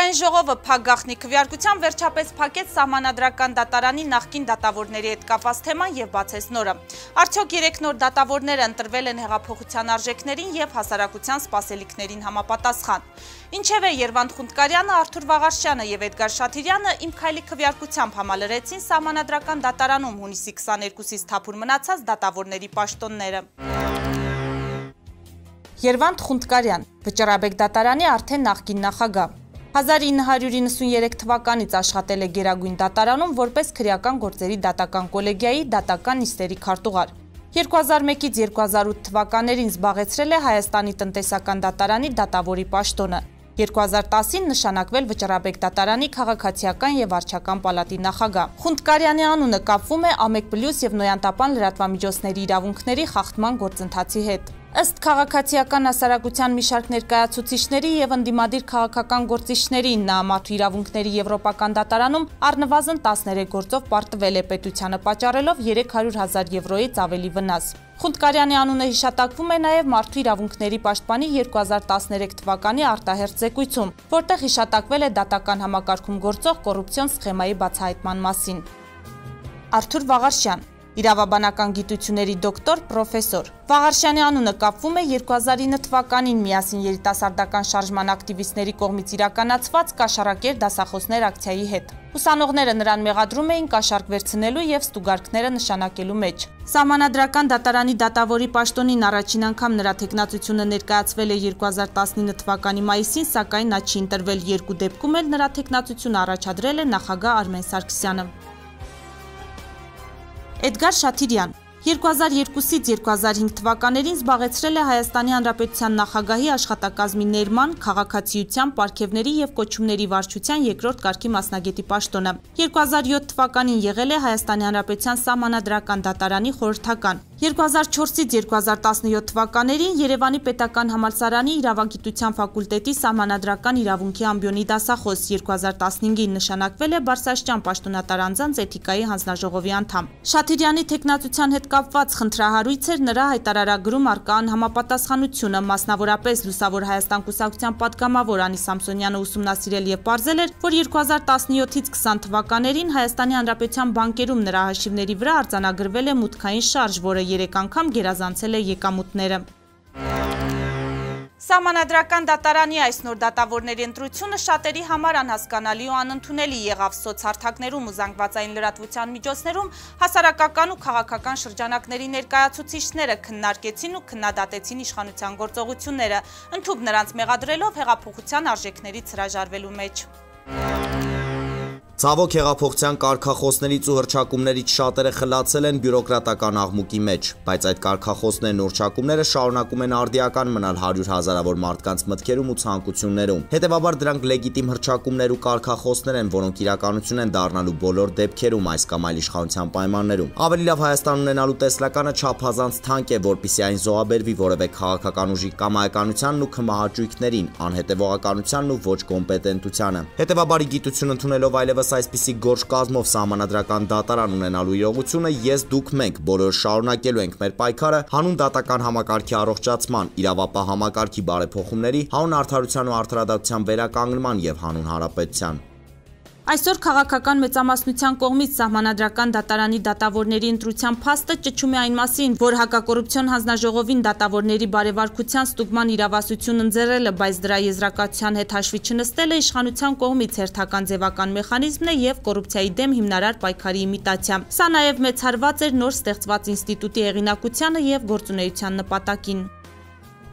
Ազգային ժողովը փակ գաղտնի քվեարկությամբ վերջապես փակեց Սահմանադրական դատարանի նախկին դատավորների հետ կապված թեման եւ բացեց նորը։ Արդյոք 3 նոր դատավորները ընտրվել են հեղափոխության արժեքներին եւ հասարակության սպասելիքներին համապատասխան։ Ինչևէ, Երվանդ Խունդկարյանը, Արթուր Վաղարշյանը եւ Էդգար Շաթիրյանը իմ քայլի քվեարկությամբ համալրեցին Սահմանադրական դատարանում հունիսի 22-ից թափուր մնացած դատավորների պաշտոնները։ Երվանդ Խունդկարյան, Վճռաբեկ դատարանի արդեն նախկին նախագահ։ 1993 թվականից աշխատել է Գերագույն դատարանում որպես քրեական գործերի դատական կոլեգիայի դատական նիստերի քարտուղար։ 2001-ից 2008 թվականներին զբաղեցրել է Հայաստանի տնտեսական դատարանի դատավորի պաշտոնը։ 2010-ին նշանակվել Վճռաբեկ դատարանի քաղաքացիական եւ վարչական պալատի նախագահ։ Խունդկարյանի անունը կապվում է Ամեկ+ եւ Նոյանտապան լրատվամիջոցների իրավունքների խախտման գործընթացի հետ։ Ըստ քաղաքացիական հասարակության մի շարք ներկայացուցիչների եւ ընդդիմադիր քաղաքական գործիչների նա մարդու իրավունքների եվրոպական դատարանում առնվազն 13 գործով պարտվել է պետությանը պատճառելով 300,000 եվրոյից ավելի վնաս։ Խունդկարյանի անունը հիշատակվում է նաև մարդու իրավունքների պաշտպանի 2013 թվականի արտահերթ զեկույցում, որտեղ հիշատակվել է դատական համակարգում գործող կոռուպցիոն սխեմայի բացահայտման մասին։ Արթուր Վաղարշյան, իրավաբանական գիտությունների դոկտոր, պրոֆեսոր։ Վաղարշյանի անունը կապվում է 2009 թվականին միասին երիտասարդական շարժման ակտիվիստների կողմից իրականացված Կաշառակեր դասախոսներ ակցիայի հետ։ Ուսանողները նրան մեղադրում էին կաշառք վերցնելու եւ ստուգարքները նշանակելու մեջ։ Սահմանադրական դատարանի դատավորի պաշտոնին առաջին անգամ նրա թեկնածությունը ներկայացվել է 2019 թվականի մայիսին, սակայն նա չի ընտրվել, երկու դեպքում էլ նրա թեկնածությունը առաջադրել է նախագահ Արմեն Սարգսյանը։ Էդգար Շաթիրյան 2002-ից 2005 թվականներին զբաղեցրել է Հայաստանի Հանրապետության նախագահի աշխատակազմի ներման, քաղաքացիության, պարգևների եւ կոչումների վարչության երկրորդ կարգի մասնագետի պաշտոնը։ 2007 թվականին եղել է Հայաստանի Հանրապետության Սահմանադրական դատարանի խորհրդական։ 2004-ից 2017 թվականներին Երևանի Պետական համալսարանի իրավագիտության ֆակուլտետի Սահմանադրական իրավունքի ամբիոնի դասախոս, 2015-ին նշանակվել է Բարսաշճան պաշտոնատար անձանց էթիկայի հանձնաժողովի անդամ։ Շաթիրյանի թեկնածության հետ կապված խնդրահարույց էր նրա հայտարարագրում առկա անհամապատասխանությունը, մասնավորապես Լուսավոր Հայաստան կուսակցության պատգամավոր Անի Սամսոնյանը ուսումնասիրել եւ պարզել էր, որ 2017-ից 20 թվականներին Հայաստանի Հանրապետության բանկերում նրա հաշիվների վրա արձանագրվել է մուտքային շարժ, որը 3 անգամ գերազանցել է եկամուտները։ Սահմանադրական դատարանի այս նոր դատավորների ընտրությունը շատերի համար անհասկանալի ու անընդունելի եղավ սոցհարթակներում ու զանգվածային լրատվության միջոցներում հասարակական ու քաղաքական շրջանակների ներկայացուցիչները քննարկեցին ու քննադատեցին իշխանության գործողությունները, ընդհուպ նրանց մեղադրելով հեղափոխության արժեքներից հրաժարվելու մեջ։ Ցավոք հեղափոխության կարգախոսներից ու հռչակումներից շատերը խլացել են բյուրոկրատական աղմուկի մեջ, բայց այդ կարգախոսներն ու հռչակումները շարունակում են արդիական մնալ 100,000-ավոր մարդկանց մտքերում ու ցանկություններում։ Հետևաբար դրանք լեգիտիմ հռչակումներ ու կարգախոսներ են, որոնք իրականություն են դառնալու բոլոր դեպքերում այս կամ այլ իշխանության պայմաններում։ Ավելի լավ Հայաստան ունենալու տեսլականը չափազանց թանկ է, որպեսզի այն զոհաբերվի որևէ քաղաքական ուժի կամայականությանն ու քմահաճույքներին, անհետևողականությանն ու ոչ կոմպետենտությանը։ Հետևաբար գիտություն ընդունելով այլևս այսպիսի գործ կազմով Սահմանադրական դատարան ունենալու իրողությունը ես դուք մենք բոլորը շարունակելու ենք մեր պայքարը հանուն դատական համակարգի առողջացման, իրավապահ համակարգի բարեփոխումների, հանուն արդարության ու արդարադատության վերականգնման եւ հանուն հանրապետության։ Այսօր քաղաքական մեծամասնության կողմից Սահմանադրական դատարանի դատավորների ընտրության փաստը ճչում է այն մասին, որ հակակոռուպցիոն հանձնաժողովին դատավորների բարեվարկության ստուգման իրավասություն ընձեռելը, բայց դրա եզրակացության հետ հաշվի չնստելը իշխանության կողմից հերթական ձևական մեխանիզմն է եւ կոռուպցիայի դեմ հիմնարար պայքարի իմիտացիա։ Սա նաեւ մեծ հարված էր նոր ստեղծված ինստիտուտի հեղինակությանը եւ գործունեության նպատակին։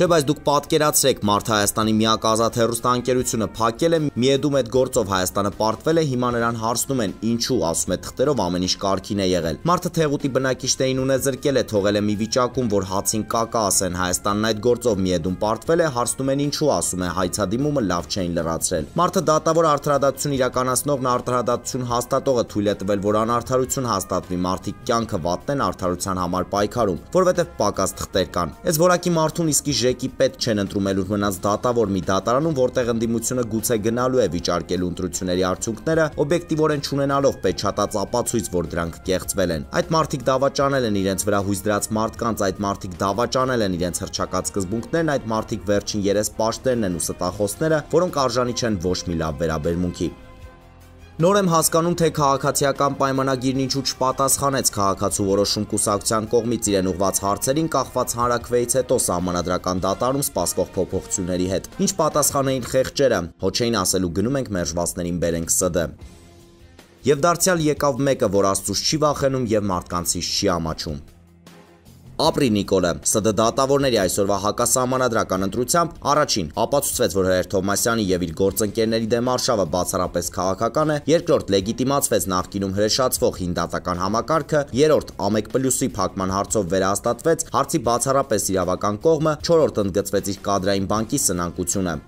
Չէ, բայց դուք պատկերացրեք, Մարդ Հայաստանի միակ ազատ հեռուստաընկերությունը փակել է, միեդում այդ գործով Հայաստանը պարտվել է, հիմա նրան հարցնում են ինչու, ասում է թղթերով ամեն ինչ կարգին է եղել։ Մարդը թեղուտի բնակիչներին ունեզրկել է, թողել է մի վիճակում, որ հացին կակա ասեն, Հայաստանն այդ գործով միեդում պարտվել է, հարցնում են ինչու, ասում է հայցադիմումը լավ չէին լրացրել։ Մարդը դատավոր արդարադատություն իրականացնողն արդարադատություն հաստատողը թույլ է տվել, որ անարդարություն հաստատվի, մարդիկ կյանքը վատնեն արդարության համար պայքարում, որովհետև պակաս թղթեր կան։ Այս որակի մարդուն իսկի ԺԵԿ-ի պետ չեն ընտրումելու մնաց դատավոր մի դատարանում, որտեղ ընդդիմությունը գուցե գնալու է վիճարկելու ընտրությունների արդյունքները, օբյեկտիվորեն չունենալով պечатած ապացույց, որ դրանք կեղծվել են։ Այդ մարդիկ դավաճանել են իրենց վրա հույս դրած մարդկանց, այդ մարդիկ դավաճանել են իրենց հռչակած սկզբունքներն, այդ մարդիկ վերջին երեսպաշտերն են ու ստախոսները, որոնք արժանի չեն ոչ մի լավ վերաբերմունքի։ Նոր եմ հասկանում, թե քաղաքացիական պայմանագիրն ինչու չպատասխանեց քաղաքացու որոշում կուսակցության կողմից իրեն ուղված հարցերին կախված հանրաքվեից հետո սահմանադրական դատարանում սպասվող փոփոխությունների հետ։ Ինչ պատասխան էին խեղճերը, հո չէին ասելու գնում ենք մերժվածներին բերենք ՍԴ։ Եվ դարձյալ եկավ մեկը, որ Աստծուց չի վախենում եւ մարդկանցից չի ամաչում։ Ապրի Նիկոլը, ՍԴ դատավորների այսօրվա հակասահմանադրական ընտրությամբ առաջին ապացուցվեց, որ Հրեր Թովմասյանի եւ իր գործընկերների դեմ արշավը բացառապես քաղաքական է, երկրորդ լեգիտիմացվեց նախկինում հրեշացվող հին դատական համակարգը, երրորդ ԱՄԵԿ+-ի փակման հարցով վերահաստատվեց հարցի բացառապես իրավական կողմը, չորրորդ ընդգծվեց իր կադրային բանկի սնանկությունը։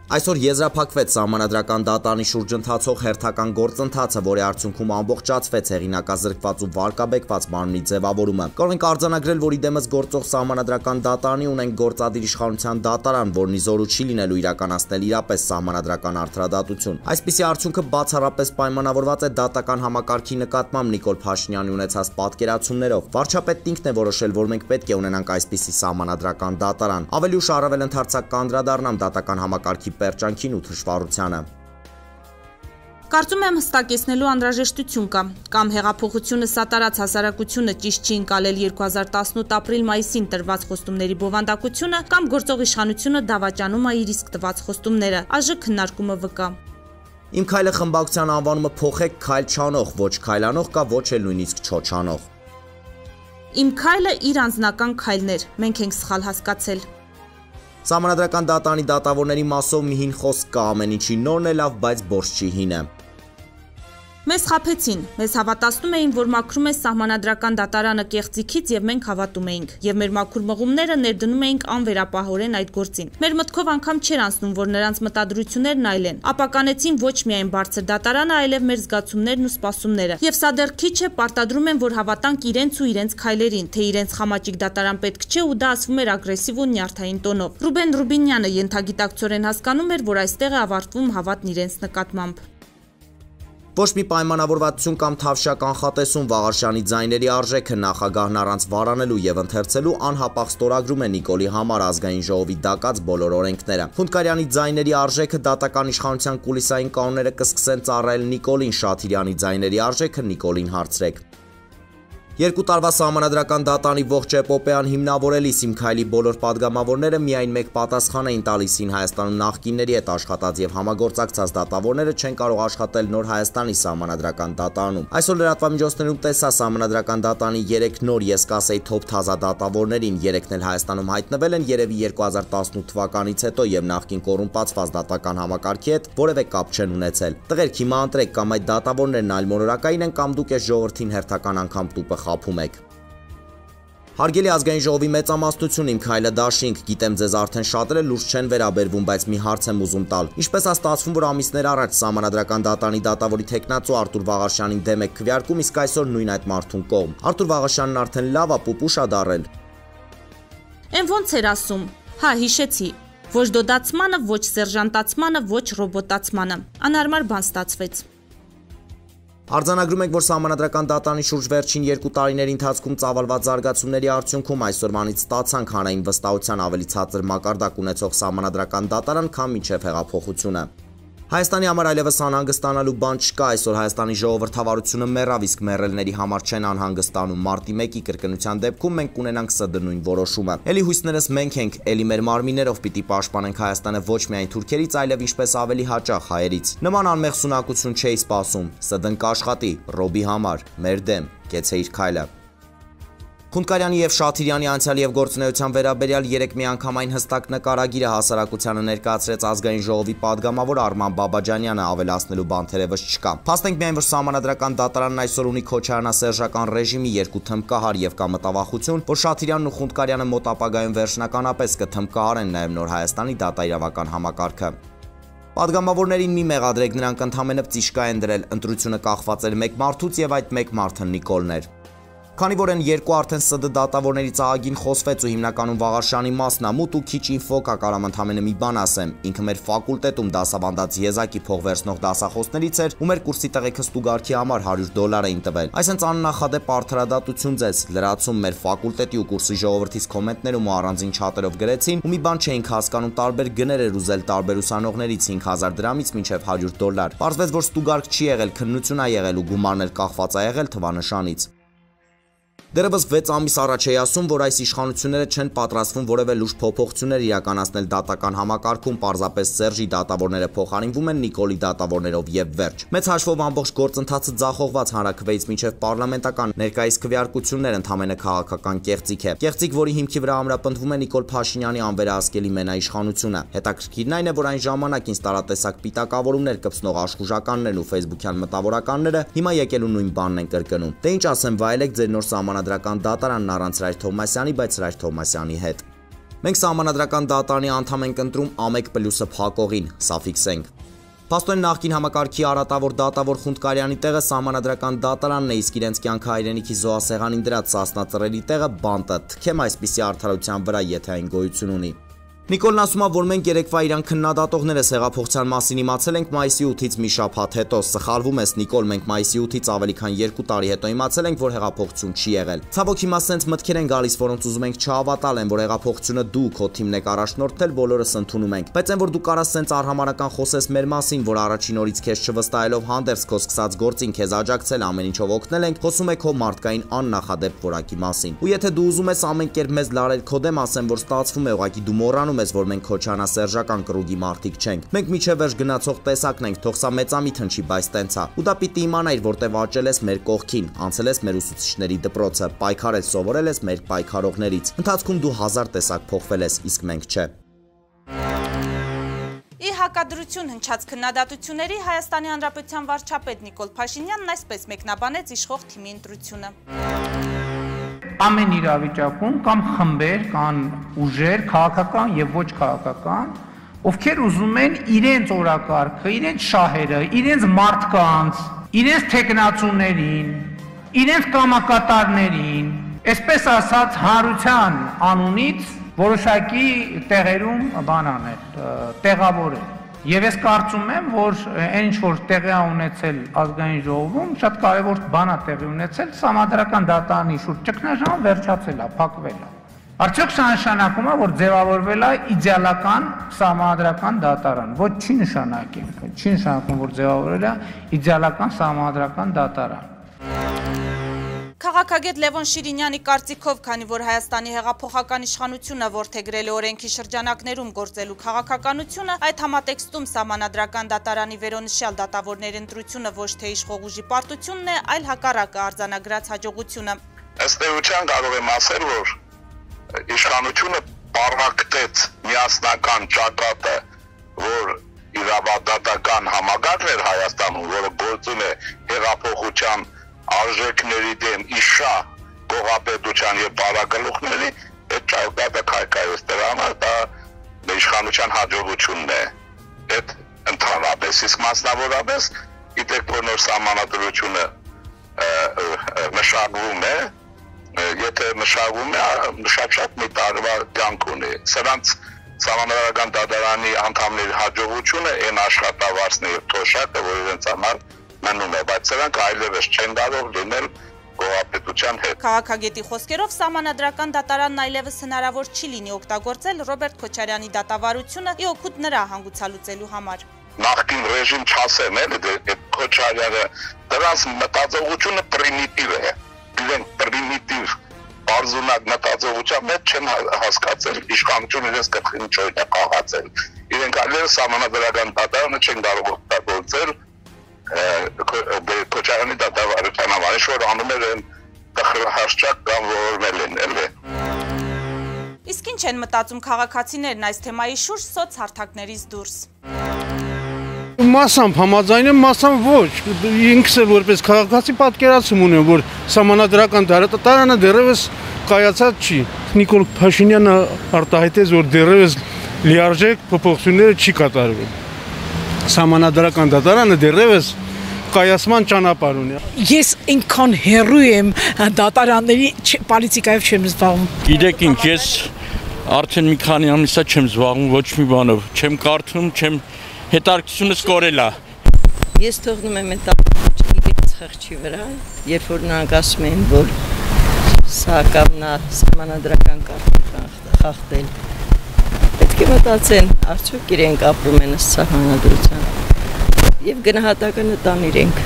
Այսօր եզրափակվեց սահմանադրական դատարանի շուրջ ընթացող հերթական գործընթացը, որի արդյունքում ամբողջացվեց հեղինակազրկված ու վարկաբեկված մարմնի ձևավորումը։ Կարող ենք արձանագրել, որ իդեմս գործող սահմանադրական դատարանի ունենք գործադիր իշխանության դատարան, որն ի զորու չի լինելու իրականացնել իրապես սահմանադրական արդարադատություն։ Այսպիսի արդյունքը բացառապես պայմանավորված է դատական համակարգի նկատմամբ Նիկոլ Փաշինյանի ունեցած պատկերացումներով։ Վարչապետն ինքն է որոշել, որ մենք պետք է ունենանք այսպիսի սահմանադրական դատարան։ Ավելի ուշ առավել ընդարձակ կանդրադառնամ դատական համակարգի պերճանքին ու թշվառությանը։ Կարծում եմ հստակեցնելու անհրաժեշտություն կա, կամ հեղափոխությունը սատարած հասարակությունը ճիշտ չի ընկալել 2018 ապրիլ-մայիսին տրված խոստումների բովանդակությունը, կամ գործող իշխանությունը դավաճանում է իր իսկ տված խոստումները, ԱԺ քննարկումը վկա։ Իմ քայլը խմբակցության անվանումը փոխեք քայլ չանող, ոչ քայլանող կա, ոչ էլ նույնիսկ չոչանող։ Իմ քայլը իր անձնական քայլն էր, մենք ենք սխալ հասկացել։ Սահմանադրական դատարանի դատավորների մասով մի հին խոսք կա, ամեն ինչի նորն է լավ, բայց բորշ չի հինը։ Մեզ խաբեցին, մեզ հավատացնում էին, որ մաքրում է սահմանադրական դատարանը կեղծիքից եւ մենք հավատում էինք, եւ մեր մաքուր մղումները ներդնում էինք անվերապահորեն այդ գործին։ Մեր մտքով անգամ չէր անցնում, որ նրանց մտադրություններն այլ են։ Ապականեցին ոչ միայն բարձր դատարանը, այլև մեր զգացումներն ու սպասումները։ Եվ սա դեռ քիչ է, պարտադրում են, որ հավատանք իրենց ու իրենց քայլերին, թե իրենց խամաճիկ դատարան պետք չէ ու դա ասվում էր ագրեսիվ ու նյարդային տոնով։ Ռուբեն Ռուբինյանը ենթագիտակցորեն հասկանում էր, որ այստեղ է ավարտվում հավատն իրենց նկատմամբ։ Ոչ մի պայմանավորվածություն կամ թավշյա կանխատեսում Վաղարշյանի ձայների արժեքը նախագահն առանց վարանելու եւ ընթերցելու անհապաղ ստորագրում է Նիկոլի համար ազգային ժողովի դակած բոլոր օրենքները։ Խունդկարյանի ձայների արժեքը դատական իշխանության կուլիսային կանոնները կսկսեն ծառայել Նիկոլին, Շաթիրյանի ձայների արժեքը Նիկոլին հարցրեք։ Երկու տարվա սահմանադրական դատարանի ողջ էպոպեան հիմնավորելիս իմ քայլի բոլոր падգամավորները միայն մեկ պատասխան էին տալիս ին Հայաստանում նախկինների հետ աշխատած եւ համագործակցած դատավորները չեն կարող աշխատել նոր Հայաստանի սահմանադրական դատարանում։ Այսօր լրատվամիջոցներում տեսա սահմանադրական դատարանի 3 նոր, ես կասեի թոփ թազա դատավորներին, 3-ն էլ Հայաստանում հայտնվել են երևի 2018 թվականից հետո եւ նախկին կոռումպացված դատական համակարգի հետ որևէ կապ չեն ունեցել։ Տղերք հիմա ընտրեք կամ այդ դատավորներն այլ մոլորակային են կամ դուք այս ժողովրդին հերթական անգամ տուփը խափում եք։ Հարգելի ազգային ժողովի մեծամասնություն իմ քայլը դաշինք, գիտեմ ձեզ արդեն շատերը լուրջ չեն վերաբերվում, բայց մի հարց եմ ուզում տալ։ Ինչպես է ստացվում, որ ամիսներ առաջ սահմանադրական դատարանի դատավորի թեկնածու Արտուր Վաղարշյանին դեմ եք քվեարկում, իսկ այսօր նույն այդ մարդուն կողմ։ Արտուր Վաղարշյանն արդեն լավ է, պուպուշ է դառել։ Էն ոնց էր ասում։ Հա, հիշեցի։ Ոչ դոդացմանը, ոչ սերժանտացմանը, ոչ ռոբոտացմանը։ Անհարմար բան ստացվեց։ Արձանագրում ենք, որ սահմանադրական դատարանի շուրջ վերջին 2 տարիների ընթացքում ծավալված զարգացումների արդյունքում այսօրվանից ստացանք հանրային վստահության ավելի ցածր մակարդակ ունեցող սահմանադրական դատարան, քան մինչև հեղափոխությունը։ Հայաստանի համար այլևս անհանգստանալու բան չկա, այսօր Հայաստանի ժողովրդավարությունը մեռավ, իսկ մեռելների համար չեն անհանգստանում։ Մարտի 1-ի կրկնության դեպքում մենք կունենանք ՍԴ նույն որոշումը։ Էլի հույսներս մենք ենք, էլի մեր մարմիններով պիտի պաշտպանենք Հայաստանը ոչ միայն թուրքերից, այլև ինչպես ավելի հաճախ հայերից։ Նման անմեղ սունակություն չէի սպասում։ ՍԴ-ն կաշխատի ռոբի համար, մեր դեմ, կեցե իր քայլը։ Խունդկարյանի եւ Շաթիրյանի անցյալ եւ գործունեության վերաբերյալ 3 միանգամայն հստակ նկարագիրը հասարակությանը ներկայացրեց ազգային ժողովի падգամավոր Արման Բաբաջանյանը, ավելացնելու բան թերևս չկա։ Փաստենք միայն, որ սահմանադրական դատարանն այսօր ունի քոչարանասերժական ռեժիմի 2 թմբկահար եւ կա մտավախություն, որ Շաթիրյանն ու Խունդկարյանը մոտ ապագայում վերջնականապես կթմբկահարեն նաեւ նոր Հայաստանի դատաիրավական համակարգը։ Падգամավորներին մի մեղադրեք, նրանք ընդհանրապես ծիշկա են դրել, ընտրությունը կախված էր մեկ մարդուց եւ այդ մեկ մարդը Նիկոլն էր։ Քանի որ են երկու արդեն ՍԴ դատավորների ծաղագին խոսվեց ու հիմնականում Վաղարշյանի մասն է մութ ու քիչ ինֆո կա, կարամ ընդամենը մի բան ասեմ, ինքը մեր ֆակուլտետում դասավանդած եզակի փող վերցնող դասախոսներից էր ու մեր կուրսի տեղեքը ստուգարքի համար $100 էին տվել։ Այսինքն աննախադեպ արդարադատություն ձեզ, լրացում մեր ֆակուլտետի ու կուրսի ժողովրդից կոմենտներում ու առանձին չաթերով գրեցին ու մի բան չէինք հասկանում, տարբեր գներ էր ուզել տարբեր ուսանողներից 5000 դրամից մինչև $100։ Պարզվեց, որ ստուգարք չի եղել, քննություն է եղել ու գումարն էլ կախված է եղել թվանշանից։ Դեռևս 6 ամիս առաջ էի ասում, որ այս իշխանությունները չեն պատրաստվում որևէ լուրջ փոփոխություններ իրականացնել դատական համակարգում, պարզապես Սերժի դատավորները փոխարինվում են Նիկոլի դատավորներով եւ վերջ։ Մեծ հաշվով ամբողջ գործընթացը ձախողված հանրաքվեից մինչև պարլամենտական ներկայիս քվեարկություններ ընդհանրապես քաղաքական կեղծիք է։ Կեղծիք, որի հիմքի վրա ամրապնդվում է Նիկոլ Փաշինյանի անվերահսկելի մենաիշխանությունը։ Հետաքրքիրն այն է, որ այն ժամանակ ինձ տարատեսակ պիտակավորումներ կպցնող աշխուժականներն ու ֆեյսբուքյան մտավորականները հիմա եկել ու նույն բանն են կրկնում։ Դե ինչ ասեմ, վայելեք ձեր նոր Սահմանադրական դատարանն առանց Սրայր Թովմասյանի, բայց Սրայր Թովմասյանի հետ։ Մենք Սահմանադրական դատարանի անդամ ենք ընտրում A1+-ը փակողին, սա ֆիքսենք։ Փաստորեն նախկին համակարգի արատավոր դատավոր Խունդկարյանի տեղը Սահմանադրական դատարանն է, իսկ իրենց կյանքը հայրենիքի զոհասեղանին դրած Սասնա ծռերի տեղը բանտը, թքեմ այսպիսի արդարության վրա, եթե այն գոյություն ունի։ Նիկոլն ասում է, որ մենք երեկվա իրան քննադատողներս հեղափոխության մասին իմացել ենք մայիսի 8-ից մի շաբաթ հետո։ Սխալվում ես Նիկոլ, մենք մայիսի 8-ից ավելի քան 2 տարի հետո իմացել ենք, որ հեղափոխություն չի եղել։ Ցավոք հիմա սենց մտքեր են գալիս, որոնց ուզում ենք չհավատալ են, որ հեղափոխությունը դու քո թիմն եք առաջնորդել, բոլորս ընդունում ենք։ Բայց այն որ դու կարաս սենց արհամարական խոսես մեր մասին, որ առաջին օրից քեզ չվստահելով հանդերձ քո սկսած գործին քեզ աջակցել, ամեն ինչով օգնել ենք, խոսում եք քո մարդկային աննախադեպ որակի մասին։ Ու եթե դու ուզում ես ամեն կերպ մեզ լարել քո դեմ, ասեմ, որ ստացվում է ուղղակի դու մոռանում որ մենք քոչանասերժական կրուգի մարդիկ չենք։ Մենք միջև վերջ գնացող տեսակն ենք, թող սա մեծամիտ հնչի, բայց տենց է։ Ու դա պիտի իմանայիր, որտեվ աճել ես մեր կողքին, անցել ես մեր ուսուցիչների դպրոցը, պայքարել սովորել ես մեր պայքարողներից։ Ընթացքում դու 1000 տեսակ փոխվել ես, իսկ մենք չէ։ Ի հակադրություն հնչած քննադատությունների Հայաստանի Հանրապետության վարչապետ Նիկոլ Փաշինյանն այսպես մեկնաբանեց իշխող թիմի ընտրությունը։ Ամեն իրավիճակում կամ խմբեր, կան ուժեր, քաղաքական եւ ոչ քաղաքական, ովքեր ուզում են իրենց օրակարգը, իրենց շահերը, իրենց մարդկանց, իրենց թեկնածուներին, իրենց կամակատարներին, այսպես ասած հանրության անունից որոշակի տեղերում բան անել, տեղավորել։ Եվ ես կարծում եմ, որ այն ինչ որ տեղի է ունեցել ազգային ժողովում, շատ կարևոր բան է տեղի ունեցել, Սահմանադրական դատարանի շուրջ ճգնաժամ վերջացել է, փակվել է։ Արդյոք սա նշանակում է, որ ձևավորվել է իդեալական Սահմանադրական դատարան։ Ոչ չի նշանակում, որ ձևավորվել է իդեալական Սահմանադրական դատարան։ Քաղաքագետ Լևոն Շիրինյանի կարծիքով, քանի որ Հայաստանի հեղափոխական իշխանությունը որդեգրել է օրենքի շրջանակներում գործելու քաղաքականությունը, այդ համատեքստում Սահմանադրական դատարանի վերոնշյալ դատավորների ընտրությունը ոչ թե իշխող ուժի պարտությունն է, այլ հակառակը արձանագրած հաջողությունը։ Ըստ էության կարող եմ ասել, որ իշխանությունը պարակտեց միասնական ճակատը, որ իրավադատական համակարգն էր Հայաստանում, որը գործում է հեղափոխության արժեքների դեմ իշա գողապետության եւ բարագլուխների, այդ ճակատը քայքայոց դրամը դա իշխանության հաջողությունն է։ Այդ ընդհանրապես, իսկ մասնավորապես գիտեք, որ նոր սահմանադրությունը մշակվում է, եթե մշակվում է, շատ մի տարվա կյանք ունի։ Սրանց Սահմանադրական դատարանի անդամների հաջողությունը այն աշխատավարձն եւ թոշակը, որ իրենց համար մնում է, բայց սրանք այլևս չեն կարող լինել գողապետության հետ։ Քաղաքագետի խոսքերով Սահմանադրական դատարանն այլևս հնարավոր չի լինի օգտագործել Ռոբերտ Քոչարյանի դատավարությունը ի օգուտ նրա հանգուցալուծելու համար։ Նախկին ռեժիմ չասեմ էլ, Քոչարյանը դրանց մտածողությունը պրիմիտիվ է, իրենք պրիմիտիվ բարձունակ մտածողության մեջ չեն հասկացել իշխանությունը իրենց գլխին չոյն է կաղացել։ Իրենք այլևս Սահմանադրական դատարանը չեն կարող օգտագործել Քոչարյանի դատավարության համար, ինչ որ անում են տխրահարճակ կամ ողորմել են, էլի։ Իսկ ինչ են մտածում քաղաքացիներն այս թեմայի շուրջ սոցհարթակներից դուրս։ Մասամբ համաձայն եմ, մասամբ ոչ։ Ինքս է որպես քաղաքացի պատկերացում ունեմ, որ Սահմանադրական դատարանը դեռևս կայացած չի։ Նիկոլ Փաշինյանը արտահայտեց, որ դեռևս լիարժեք փոփոխությունները չի կատարվել։ Սահմանադրական դատարանը դեռևս կայացման ճանապարհ ունի։ Ես ինքան հեռու եմ դատարանների պոլիտիկայով չեմ զբաղվում։ Գիտեք ինչ, ես արդեն մի քանի ամիս է չեմ զբաղվում ոչ մի բանով, չեմ կարդում, չեմ հետաքրքրությունս կորել է։ Ես թողնում եմ այդ ապրանքից խղճի վրա, երբ որ նրանք ասում են, որ սա կամ նա սահմանադրական կարգ խախտել։ Պետք է մտածեն, արդյոք իրենք ապրում են ըստ սահմանադրության եւ գնահատականը տան իրենք։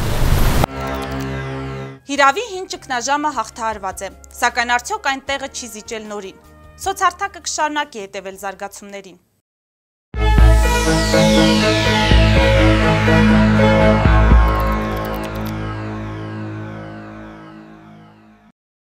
Հիրավի հին ճգնաժամը հաղթահարված է, սակայն արդյոք այն տեղը չի զիջել նորին։ Սոցհարթակը կշարունակի հետևել զարգացումներին։